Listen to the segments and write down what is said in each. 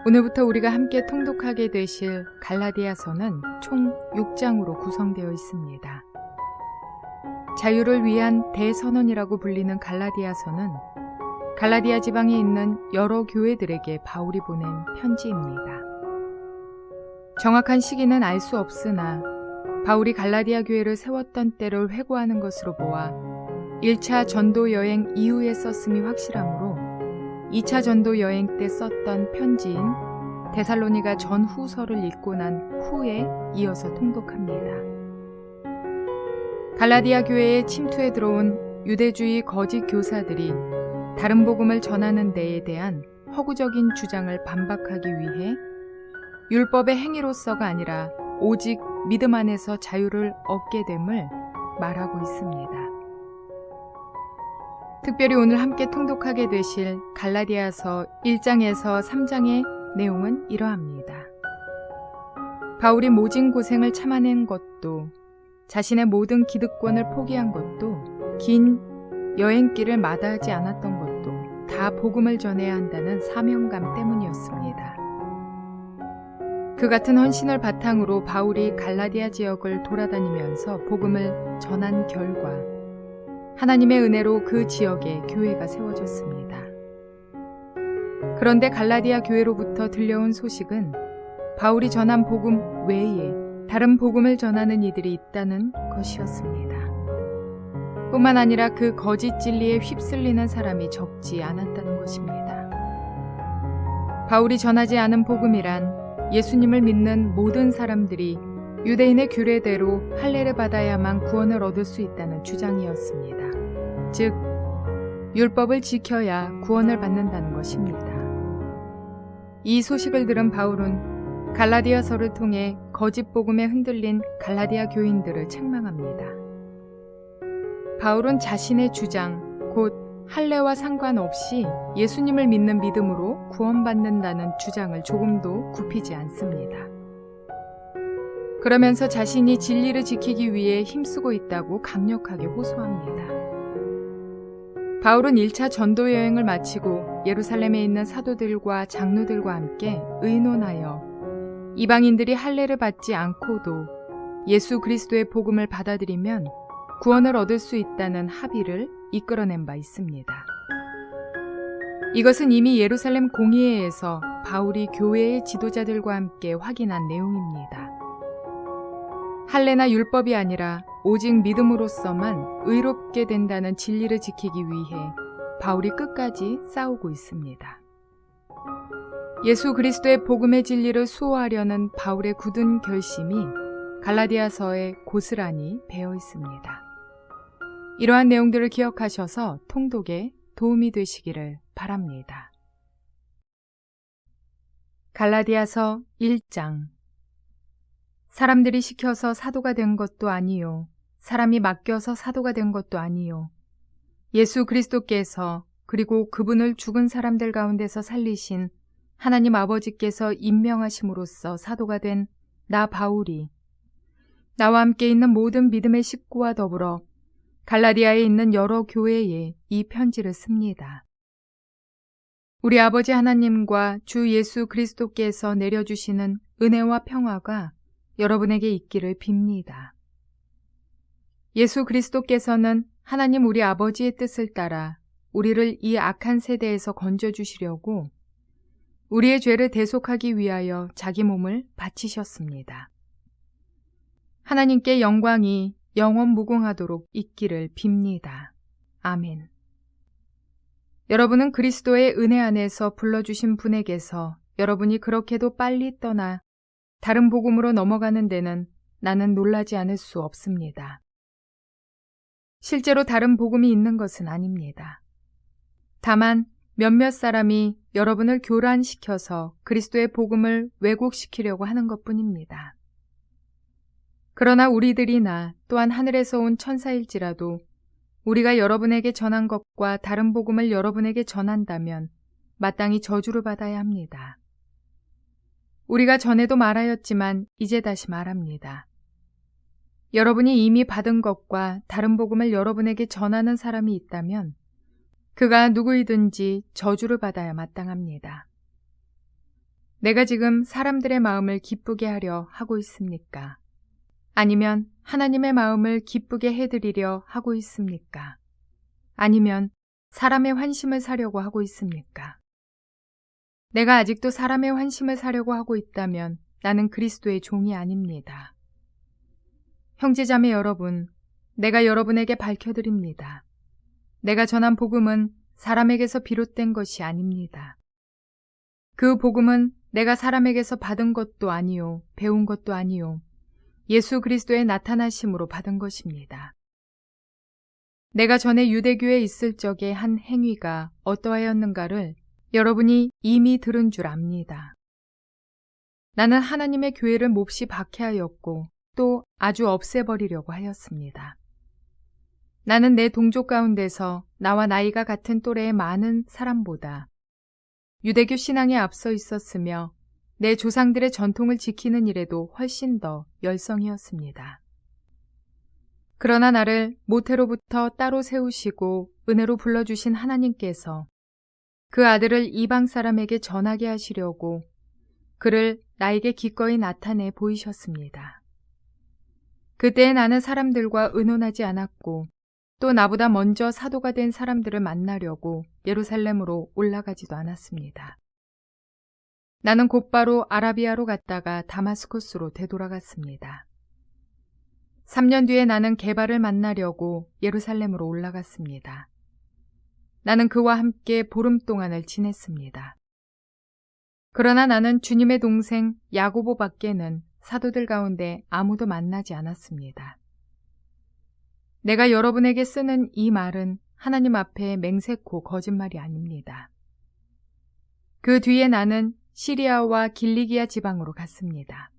오늘부터 우리가 함께 통독하게 되실 갈라디아서는 총 6장으로 구성되어 있습니다. 자유를 위한 대선언이라고 불리는 갈라디아서는 갈라디아 지방에 있는 여러 교회들에게 바울이 보낸 편지입니다. 정확한 시기는 알 수 없으나 바울이 갈라디아 교회를 세웠던 때를 회고하는 것으로 보아 1차 전도 여행 이후에 썼음이 확실하므로 2차 전도 여행 때 썼던 편지인 데살로니가 전후서를 읽고 난 후에 이어서 통독합니다. 갈라디아 교회에 침투해 들어온 유대주의 거짓 교사들이 다른 복음을 전하는 데에 대한 허구적인 주장을 반박하기 위해 율법의 행위로서가 아니라 오직 믿음 안에서 자유를 얻게 됨을 말하고 있습니다. 특별히 오늘 함께 통독하게 되실 갈라디아서 1장에서 3장의 내용은 이러합니다. 바울이 모진 고생을 참아낸 것도, 자신의 모든 기득권을 포기한 것도, 긴 여행길을 마다하지 않았던 것도 다 복음을 전해야 한다는 사명감 때문이었습니다. 그 같은 헌신을 바탕으로 바울이 갈라디아 지역을 돌아다니면서 복음을 전한 결과 하나님의 은혜로 그 지역에 교회가 세워졌습니다. 그런데 갈라디아 교회로부터 들려온 소식은 바울이 전한 복음 외에 다른 복음을 전하는 이들이 있다는 것이었습니다. 뿐만 아니라 그 거짓 진리에 휩쓸리는 사람이 적지 않았다는 것입니다. 바울이 전하지 않은 복음이란 예수님을 믿는 모든 사람들이 유대인의 규례대로 할례를 받아야만 구원을 얻을 수 있다는 주장이었습니다. 즉, 율법을 지켜야 구원을 받는다는 것입니다. 이 소식을 들은 바울은 갈라디아서를 통해 거짓 복음에 흔들린 갈라디아 교인들을 책망합니다. 바울은 자신의 주장, 곧 할례와 상관없이 예수님을 믿는 믿음으로 구원받는다는 주장을 조금도 굽히지 않습니다. 그러면서 자신이 진리를 지키기 위해 힘쓰고 있다고 강력하게 호소합니다. 바울은 1차 전도 여행을 마치고 예루살렘에 있는 사도들과 장로들과 함께 의논하여 이방인들이 할례를 받지 않고도 예수 그리스도의 복음을 받아들이면 구원을 얻을 수 있다는 합의를 이끌어낸 바 있습니다. 이것은 이미 예루살렘 공의회에서 바울이 교회의 지도자들과 함께 확인한 내용입니다. 할례나 율법이 아니라 오직 믿음으로서만 의롭게 된다는 진리를 지키기 위해 바울이 끝까지 싸우고 있습니다. 예수 그리스도의 복음의 진리를 수호하려는 바울의 굳은 결심이 갈라디아서에 고스란히 배어 있습니다. 이러한 내용들을 기억하셔서 통독에 도움이 되시기를 바랍니다. 갈라디아서 1장. 사람들이 시켜서 사도가 된 것도 아니요, 사람이 맡겨서 사도가 된 것도 아니요, 예수 그리스도께서 그리고 그분을 죽은 사람들 가운데서 살리신 하나님 아버지께서 임명하심으로써 사도가 된 나 바울이 나와 함께 있는 모든 믿음의 식구와 더불어 갈라디아에 있는 여러 교회에 이 편지를 씁니다. 우리 아버지 하나님과 주 예수 그리스도께서 내려주시는 은혜와 평화가 여러분에게 있기를 빕니다. 예수 그리스도께서는 하나님 우리 아버지의 뜻을 따라 우리를 이 악한 세대에서 건져주시려고 우리의 죄를 대속하기 위하여 자기 몸을 바치셨습니다. 하나님께 영광이 영원 무궁하도록 있기를 빕니다. 아멘. 여러분은 그리스도의 은혜 안에서 불러주신 분에게서 여러분이 그렇게도 빨리 떠나 다른 복음으로 넘어가는 데는 나는 놀라지 않을 수 없습니다. 실제로 다른 복음이 있는 것은 아닙니다. 다만 몇몇 사람이 여러분을 교란시켜서 그리스도의 복음을 왜곡시키려고 하는 것뿐입니다. 그러나 우리들이나 또한 하늘에서 온 천사일지라도 우리가 여러분에게 전한 것과 다른 복음을 여러분에게 전한다면 마땅히 저주를 받아야 합니다. 우리가 전에도 말하였지만 이제 다시 말합니다. 여러분이 이미 받은 것과 다른 복음을 여러분에게 전하는 사람이 있다면 그가 누구이든지 저주를 받아야 마땅합니다. 내가 지금 사람들의 마음을 기쁘게 하려 하고 있습니까? 아니면 하나님의 마음을 기쁘게 해드리려 하고 있습니까? 아니면 사람의 환심을 사려고 하고 있습니까? 내가 아직도 사람의 환심을 사려고 하고 있다면 나는 그리스도의 종이 아닙니다. 형제자매 여러분, 내가 여러분에게 밝혀드립니다. 내가 전한 복음은 사람에게서 비롯된 것이 아닙니다. 그 복음은 내가 사람에게서 받은 것도 아니요, 배운 것도 아니요, 예수 그리스도의 나타나심으로 받은 것입니다. 내가 전에 유대교에 있을 적에 한 행위가 어떠하였는가를 여러분이 이미 들은 줄 압니다. 나는 하나님의 교회를 몹시 박해하였고 또 아주 없애버리려고 하였습니다. 나는 내 동족 가운데서 나와 나이가 같은 또래의 많은 사람보다 유대교 신앙에 앞서 있었으며 내 조상들의 전통을 지키는 일에도 훨씬 더 열성이었습니다. 그러나 나를 모태로부터 따로 세우시고 은혜로 불러주신 하나님께서 그 아들을 이방 사람에게 전하게 하시려고 그를 나에게 기꺼이 나타내 보이셨습니다. 그때 나는 사람들과 의논하지 않았고 또 나보다 먼저 사도가 된 사람들을 만나려고 예루살렘으로 올라가지도 않았습니다. 나는 곧바로 아라비아로 갔다가 다마스쿠스로 되돌아갔습니다. 3년 뒤에 나는 게바를 만나려고 예루살렘으로 올라갔습니다. 나는 그와 함께 보름 동안을 지냈습니다. 그러나 나는 주님의 동생 야고보 밖에는 사도들 가운데 아무도 만나지 않았습니다. 내가 여러분에게 쓰는 이 말은 하나님 앞에 맹세코 거짓말이 아닙니다. 그 뒤에 나는 시리아와 길리기아 지방으로 갔습니다.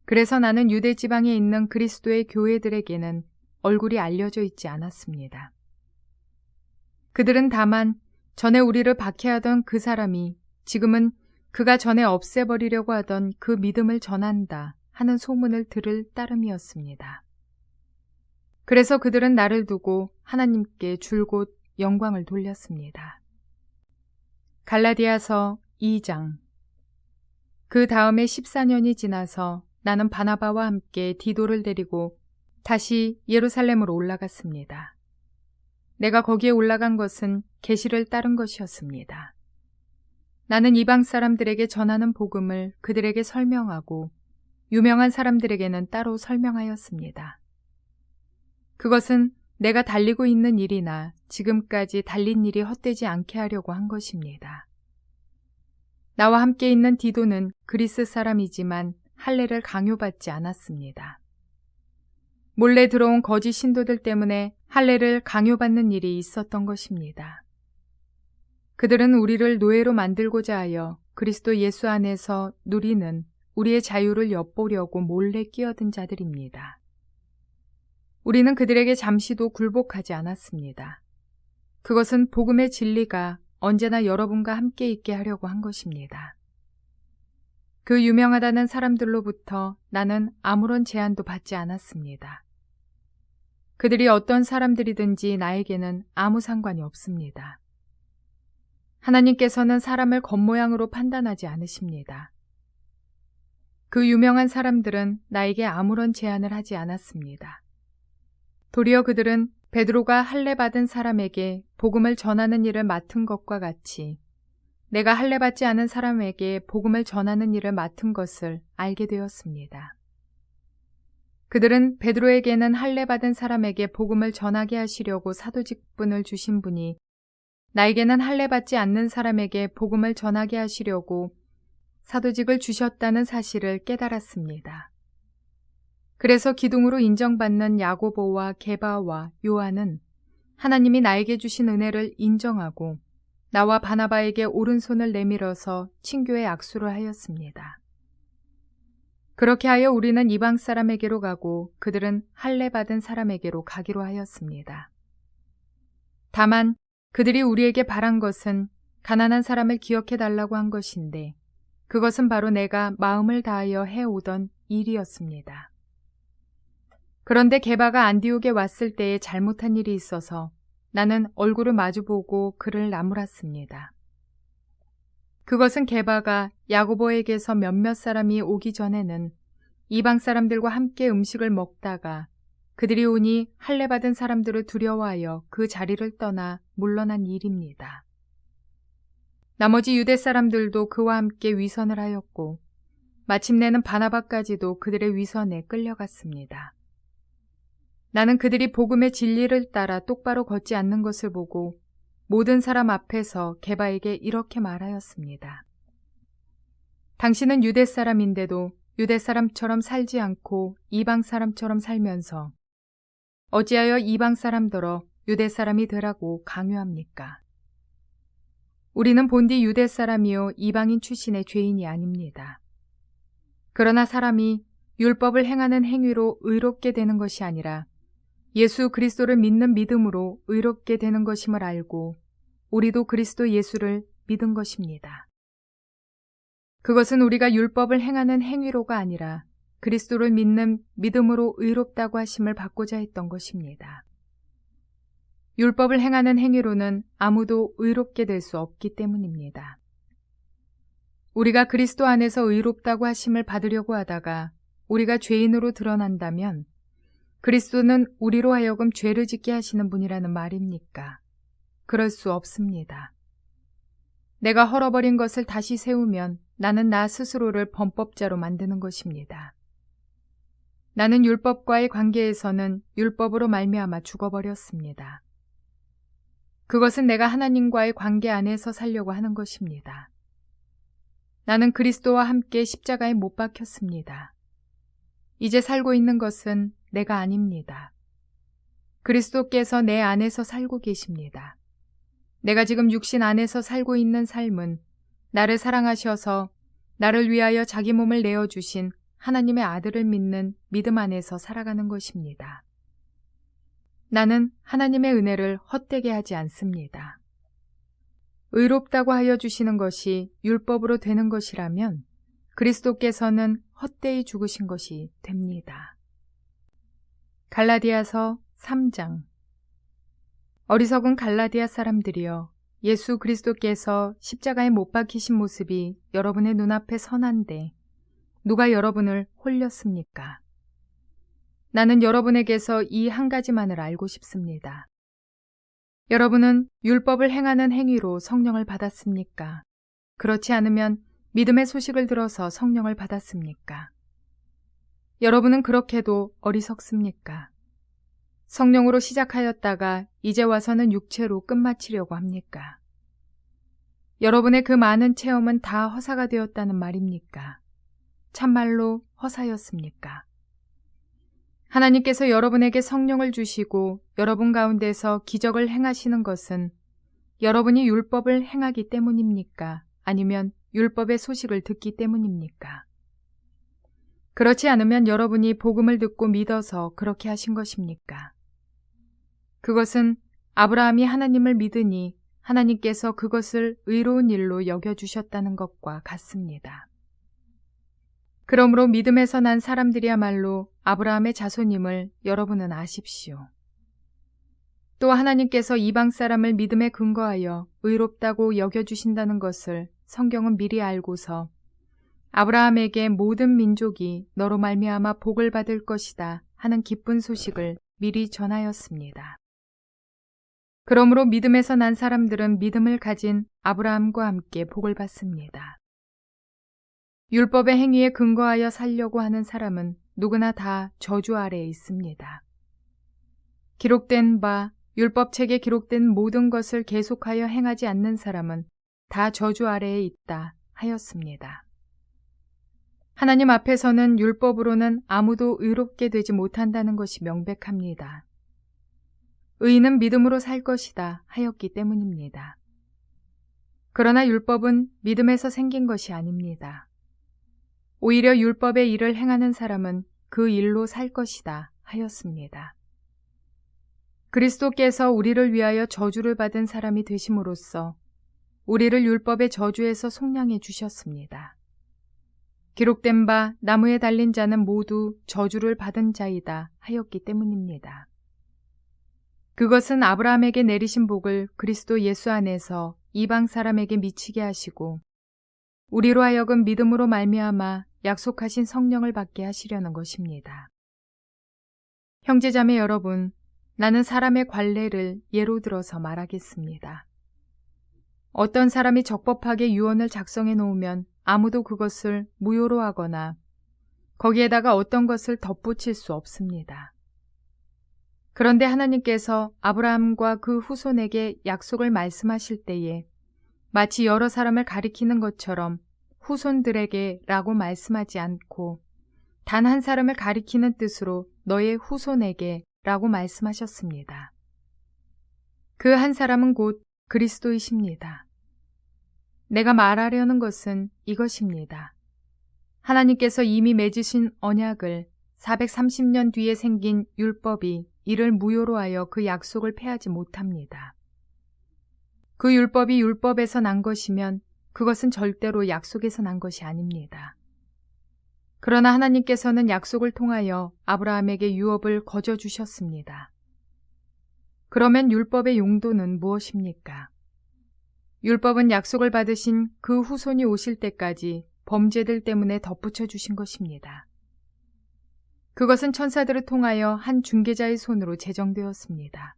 그래서 나는 유대 지방에 있는 그리스도의 교회들에게는 얼굴이 알려져 있지 않았습니다. 그들은 다만 전에 우리를 박해하던 그 사람이 지금은 그가 전에 없애버리려고 하던 그 믿음을 전한다 하는 소문을 들을 따름이었습니다. 그래서 그들은 나를 두고 하나님께 줄곧 영광을 돌렸습니다. 갈라디아서 2장. 그 다음에 14년이 지나서 나는 바나바와 함께 디도를 데리고 다시 예루살렘으로 올라갔습니다. 내가 거기에 올라간 것은 계시를 따른 것이었습니다. 나는 이방 사람들에게 전하는 복음을 그들에게 설명하고 유명한 사람들에게는 따로 설명하였습니다. 그것은 내가 달리고 있는 일이나 지금까지 달린 일이 헛되지 않게 하려고 한 것입니다. 나와 함께 있는 디도는 그리스 사람이지만 할례를 강요받지 않았습니다. 몰래 들어온 거짓 신도들 때문에 할례를 강요받는 일이 있었던 것입니다. 그들은 우리를 노예로 만들고자 하여 그리스도 예수 안에서 누리는 우리의 자유를 엿보려고 몰래 끼어든 자들입니다. 우리는 그들에게 잠시도 굴복하지 않았습니다. 그것은 복음의 진리가 언제나 여러분과 함께 있게 하려고 한 것입니다. 그 유명하다는 사람들로부터 나는 아무런 제한도 받지 않았습니다. 그들이 어떤 사람들이든지 나에게는 아무 상관이 없습니다. 하나님께서는 사람을 겉모양으로 판단하지 않으십니다. 그 유명한 사람들은 나에게 아무런 제한을 하지 않았습니다. 도리어 그들은 베드로가 할례 받은 사람에게 복음을 전하는 일을 맡은 것과 같이 내가 할례 받지 않은 사람에게 복음을 전하는 일을 맡은 것을 알게 되었습니다. 그들은 베드로에게는 할례 받은 사람에게 복음을 전하게 하시려고 사도 직분을 주신 분이 나에게는 할례 받지 않는 사람에게 복음을 전하게 하시려고 사도직을 주셨다는 사실을 깨달았습니다. 그래서 기둥으로 인정받는 야고보와 게바와 요한은 하나님이 나에게 주신 은혜를 인정하고 나와 바나바에게 오른손을 내밀어서 친교의 악수를 하였습니다. 그렇게 하여 우리는 이방 사람에게로 가고 그들은 할례 받은 사람에게로 가기로 하였습니다. 다만 그들이 우리에게 바란 것은 가난한 사람을 기억해 달라고 한 것인데 그것은 바로 내가 마음을 다하여 해오던 일이었습니다. 그런데 게바가 안디옥에 왔을 때에 잘못한 일이 있어서 나는 얼굴을 마주보고 그를 나무랐습니다. 그것은 게바가 야고보에게서 몇몇 사람이 오기 전에는 이방 사람들과 함께 음식을 먹다가 그들이 오니 할례 받은 사람들을 두려워하여 그 자리를 떠나 물러난 일입니다. 나머지 유대 사람들도 그와 함께 위선을 하였고 마침내는 바나바까지도 그들의 위선에 끌려갔습니다. 나는 그들이 복음의 진리를 따라 똑바로 걷지 않는 것을 보고 모든 사람 앞에서 게바에게 이렇게 말하였습니다. 당신은 유대 사람인데도 유대 사람처럼 살지 않고 이방 사람처럼 살면서 어찌하여 이방 사람더러 유대 사람이 되라고 강요합니까? 우리는 본디 유대 사람이요 이방인 출신의 죄인이 아닙니다. 그러나 사람이 율법을 행하는 행위로 의롭게 되는 것이 아니라 예수 그리스도를 믿는 믿음으로 의롭게 되는 것임을 알고 우리도 그리스도 예수를 믿은 것입니다. 그것은 우리가 율법을 행하는 행위로가 아니라 그리스도를 믿는 믿음으로 의롭다고 하심을 받고자 했던 것입니다. 율법을 행하는 행위로는 아무도 의롭게 될 수 없기 때문입니다. 우리가 그리스도 안에서 의롭다고 하심을 받으려고 하다가 우리가 죄인으로 드러난다면 그리스도는 우리로 하여금 죄를 짓게 하시는 분이라는 말입니까? 그럴 수 없습니다. 내가 헐어버린 것을 다시 세우면 나는 나 스스로를 범법자로 만드는 것입니다. 나는 율법과의 관계에서는 율법으로 말미암아 죽어버렸습니다. 그것은 내가 하나님과의 관계 안에서 살려고 하는 것입니다. 나는 그리스도와 함께 십자가에 못 박혔습니다. 이제 살고 있는 것은 내가 아닙니다. 그리스도께서 내 안에서 살고 계십니다. 내가 지금 육신 안에서 살고 있는 삶은 나를 사랑하셔서 나를 위하여 자기 몸을 내어주신 하나님의 아들을 믿는 믿음 안에서 살아가는 것입니다. 나는 하나님의 은혜를 헛되게 하지 않습니다. 의롭다고 하여 주시는 것이 율법으로 되는 것이라면 그리스도께서는 헛되이 죽으신 것이 됩니다. 갈라디아서 3장. 어리석은 갈라디아 사람들이여, 예수 그리스도께서 십자가에 못 박히신 모습이 여러분의 눈앞에 선한데 누가 여러분을 홀렸습니까? 나는 여러분에게서 이 한 가지만을 알고 싶습니다. 여러분은 율법을 행하는 행위로 성령을 받았습니까? 그렇지 않으면 믿음의 소식을 들어서 성령을 받았습니까? 여러분은 그렇게도 어리석습니까? 성령으로 시작하였다가 이제 와서는 육체로 끝마치려고 합니까? 여러분의 그 많은 체험은 다 허사가 되었다는 말입니까? 참말로 허사였습니까? 하나님께서 여러분에게 성령을 주시고 여러분 가운데서 기적을 행하시는 것은 여러분이 율법을 행하기 때문입니까? 아니면 율법의 소식을 듣기 때문입니까? 그렇지 않으면 여러분이 복음을 듣고 믿어서 그렇게 하신 것입니까? 그것은 아브라함이 하나님을 믿으니 하나님께서 그것을 의로운 일로 여겨주셨다는 것과 같습니다. 그러므로 믿음에서 난 사람들이야말로 아브라함의 자손임을 여러분은 아십시오. 또 하나님께서 이방 사람을 믿음에 근거하여 의롭다고 여겨주신다는 것을 성경은 미리 알고서 아브라함에게 모든 민족이 너로 말미암아 복을 받을 것이다 하는 기쁜 소식을 미리 전하였습니다. 그러므로 믿음에서 난 사람들은 믿음을 가진 아브라함과 함께 복을 받습니다. 율법의 행위에 근거하여 살려고 하는 사람은 누구나 다 저주 아래에 있습니다. 기록된 바 율법책에 기록된 모든 것을 계속하여 행하지 않는 사람은 다 저주 아래에 있다 하였습니다. 하나님 앞에서는 율법으로는 아무도 의롭게 되지 못한다는 것이 명백합니다. 의인은 믿음으로 살 것이다 하였기 때문입니다. 그러나 율법은 믿음에서 생긴 것이 아닙니다. 오히려 율법의 일을 행하는 사람은 그 일로 살 것이다 하였습니다. 그리스도께서 우리를 위하여 저주를 받은 사람이 되심으로써 우리를 율법의 저주에서 속량해 주셨습니다. 기록된 바 나무에 달린 자는 모두 저주를 받은 자이다 하였기 때문입니다. 그것은 아브라함에게 내리신 복을 그리스도 예수 안에서 이방 사람에게 미치게 하시고 우리로 하여금 믿음으로 말미암아 약속하신 성령을 받게 하시려는 것입니다. 형제자매 여러분, 나는 사람의 관례를 예로 들어서 말하겠습니다. 어떤 사람이 적법하게 유언을 작성해 놓으면 아무도 그것을 무효로 하거나 거기에다가 어떤 것을 덧붙일 수 없습니다. 그런데 하나님께서 아브라함과 그 후손에게 약속을 말씀하실 때에 마치 여러 사람을 가리키는 것처럼 후손들에게 라고 말씀하지 않고 단 한 사람을 가리키는 뜻으로 너의 후손에게 라고 말씀하셨습니다. 그 한 사람은 곧 그리스도이십니다. 내가 말하려는 것은 이것입니다. 하나님께서 이미 맺으신 언약을 430년 뒤에 생긴 율법이 이를 무효로 하여 그 약속을 폐하지 못합니다. 그 율법이 율법에서 난 것이면 그것은 절대로 약속에서 난 것이 아닙니다. 그러나 하나님께서는 약속을 통하여 아브라함에게 유업을 거저 주셨습니다. 그러면 율법의 용도는 무엇입니까? 율법은 약속을 받으신 그 후손이 오실 때까지 범죄들 때문에 덧붙여 주신 것입니다. 그것은 천사들을 통하여 한 중개자의 손으로 제정되었습니다.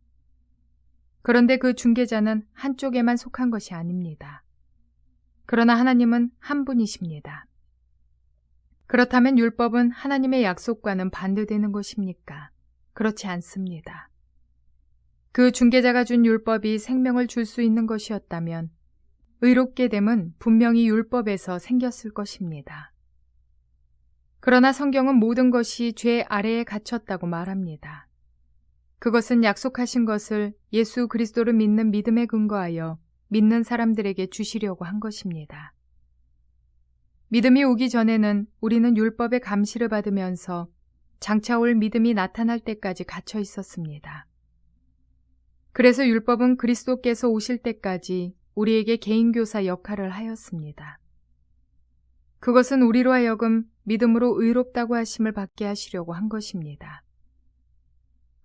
그런데 그 중개자는 한쪽에만 속한 것이 아닙니다. 그러나 하나님은 한 분이십니다. 그렇다면 율법은 하나님의 약속과는 반대되는 것입니까? 그렇지 않습니다. 그 중개자가 준 율법이 생명을 줄 수 있는 것이었다면 의롭게 됨은 분명히 율법에서 생겼을 것입니다. 그러나 성경은 모든 것이 죄 아래에 갇혔다고 말합니다. 그것은 약속하신 것을 예수 그리스도를 믿는 믿음에 근거하여 믿는 사람들에게 주시려고 한 것입니다. 믿음이 오기 전에는 우리는 율법의 감시를 받으면서 장차 올 믿음이 나타날 때까지 갇혀 있었습니다. 그래서 율법은 그리스도께서 오실 때까지 우리에게 개인교사 역할을 하였습니다. 그것은 우리로 하여금 믿음으로 의롭다고 하심을 받게 하시려고 한 것입니다.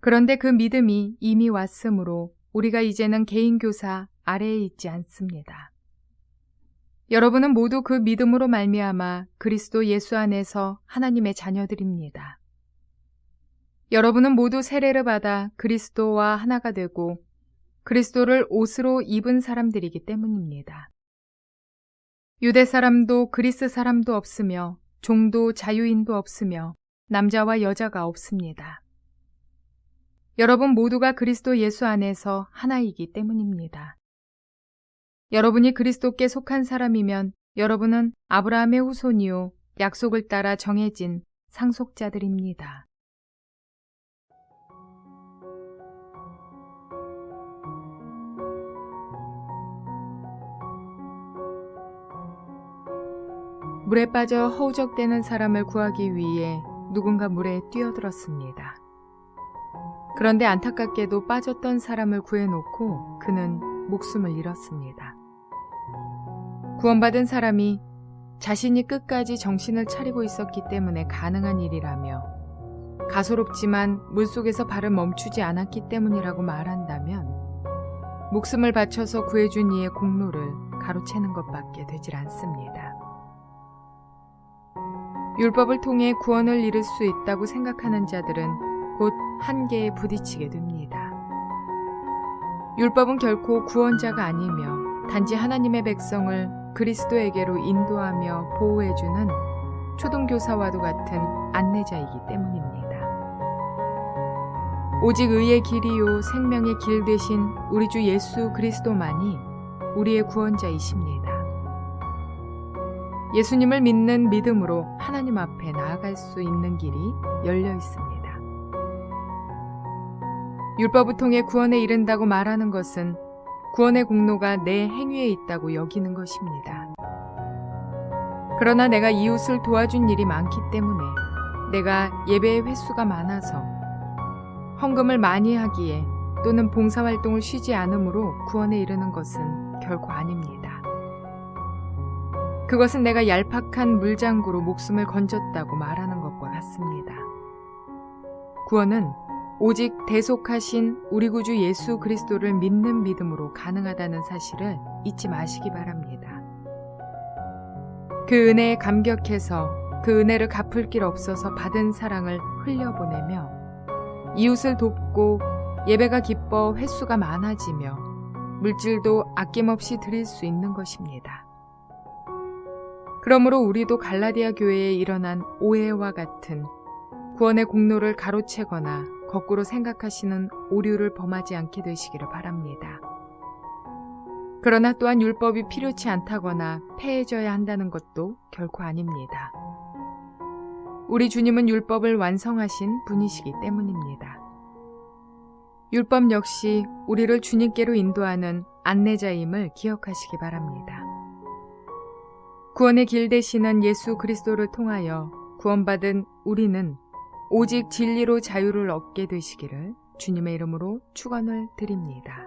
그런데 그 믿음이 이미 왔으므로 우리가 이제는 개인교사 아래에 있지 않습니다. 여러분은 모두 그 믿음으로 말미암아 그리스도 예수 안에서 하나님의 자녀들입니다. 여러분은 모두 세례를 받아 그리스도와 하나가 되고 그리스도를 옷으로 입은 사람들이기 때문입니다. 유대 사람도 그리스 사람도 없으며 종도 자유인도 없으며 남자와 여자가 없습니다. 여러분 모두가 그리스도 예수 안에서 하나이기 때문입니다. 여러분이 그리스도께 속한 사람이면 여러분은 아브라함의 후손이요 약속을 따라 정해진 상속자들입니다. 물에 빠져 허우적대는 사람을 구하기 위해 누군가 물에 뛰어들었습니다. 그런데 안타깝게도 빠졌던 사람을 구해놓고 그는 목숨을 잃었습니다. 구원받은 사람이 자신이 끝까지 정신을 차리고 있었기 때문에 가능한 일이라며 가소롭지만 물속에서 발을 멈추지 않았기 때문이라고 말한다면 목숨을 바쳐서 구해준 이의 공로를 가로채는 것밖에 되질 않습니다. 율법을 통해 구원을 이룰 수 있다고 생각하는 자들은 곧 한계에 부딪히게 됩니다. 율법은 결코 구원자가 아니며 단지 하나님의 백성을 그리스도에게로 인도하며 보호해주는 초등교사와도 같은 안내자이기 때문입니다. 오직 의의 길이요 생명의 길 되신 우리 주 예수 그리스도만이 우리의 구원자이십니다. 예수님을 믿는 믿음으로 하나님 앞에 나아갈 수 있는 길이 열려 있습니다. 율법을 통해 구원에 이른다고 말하는 것은 구원의 공로가 내 행위에 있다고 여기는 것입니다. 그러나 내가 이웃을 도와준 일이 많기 때문에 내가 예배의 횟수가 많아서 헌금을 많이 하기에 또는 봉사활동을 쉬지 않으므로 구원에 이르는 것은 결코 아닙니다. 그것은 내가 얄팍한 물장구로 목숨을 건졌다고 말하는 것과 같습니다. 구원은 오직 대속하신 우리 구주 예수 그리스도를 믿는 믿음으로 가능하다는 사실을 잊지 마시기 바랍니다. 그 은혜에 감격해서 그 은혜를 갚을 길 없어서 받은 사랑을 흘려보내며 이웃을 돕고 예배가 기뻐 횟수가 많아지며 물질도 아낌없이 드릴 수 있는 것입니다. 그러므로 우리도 갈라디아 교회에 일어난 오해와 같은 구원의 공로를 가로채거나 거꾸로 생각하시는 오류를 범하지 않게 되시기를 바랍니다. 그러나 또한 율법이 필요치 않다거나 폐해져야 한다는 것도 결코 아닙니다. 우리 주님은 율법을 완성하신 분이시기 때문입니다. 율법 역시 우리를 주님께로 인도하는 안내자임을 기억하시기 바랍니다. 구원의 길 되시는 예수 그리스도를 통하여 구원받은 우리는 오직 진리로 자유를 얻게 되시기를 주님의 이름으로 축원을 드립니다.